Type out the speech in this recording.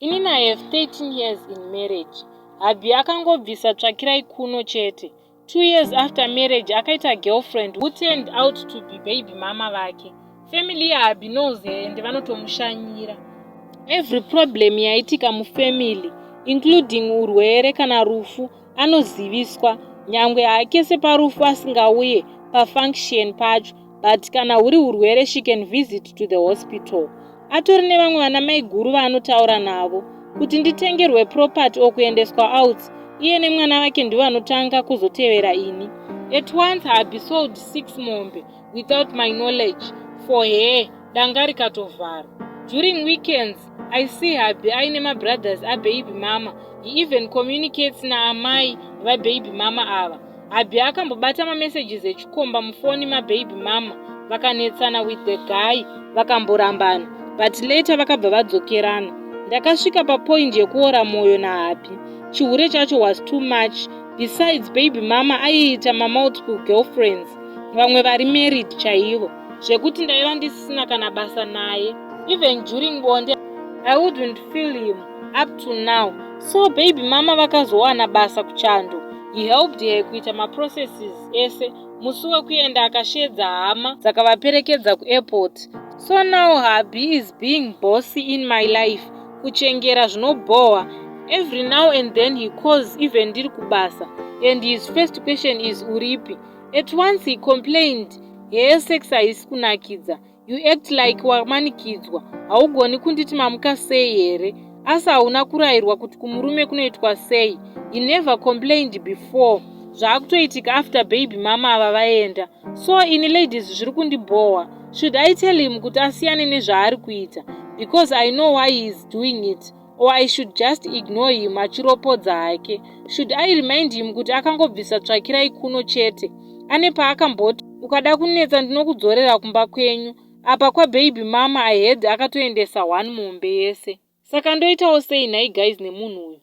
Inini I have 13 years in marriage. Habi akangobvisa tsvakirai kuno chete. 2 years after marriage akaita girlfriend who turned out to be baby mama vake. Family ya Habi knows her and vanotomushanyira. Every problem yaitika mufamily, including urwere kana rufu, anoziviswa. Nyangwe hake separufu asingauye pafunction pacho, but kana huri urwere she can visit to the hospital. Atori nevamwe vanamai guru vaanotaura navo kuti nditengerwe property okuendeswa out. Iye nemwana wake ndivo vanotanga kuzotevera ini. At once Habi sold 6 mombe without my knowledge. For her, danga rikatovhara. During weekends, I see Habi aine mabrothers ababy mama. He even communicates na amai vababy mama ava. Habi akambobata mamessages echikomba mufoni mababy mama. Vakanetsana with the guy, vakamborambana. But later vakabva vadzokerana. Ndakasvika papoint yekuora moyo naHabi. Chihure chacho was too much. Besides baby mama aiita multiple girlfriends. Vamwe vari married chaivo. Zvekuti ndaiva ndisina kana basa naye. Even during bonde, I wouldn't feel him up to now. So baby mama vakazowana basa kuchando. He helped her kuita maprocesses ese. Musi wekuenda akashedza hama dzakavaperekedza kuairport. So now Habi is being bossy in my life. Kuchengera zvinobohwa. Every now and then he calls even ndiri kubasa. And his first question is uripi. At once he complained, hair sex haisi kunakidza. You act like wamanikidzwa. Haugoni kunditi mamuka sei here. Asa hauna kurayirwa kuti kumurume kunoitwa sei. He never complained before. Zvaakutoitika after baby mama ava vaenda. So ini ladies zviri kundibohwa. Should I tell him kuti asiyane nezvaari kuita? Because I know why he is doing it. Or I should just ignore him achiropodza hake. Should I remind him kuti akangobvisa tsvakirai kuno chete? Ane paakamboti, ukada kunetsa ndinokudzorera kumba kwenyu. Apa kwa baby mama I heard akatoendesa 1 mombe yese. Saka ndoitawo sei nhai guys nemunhu uyu.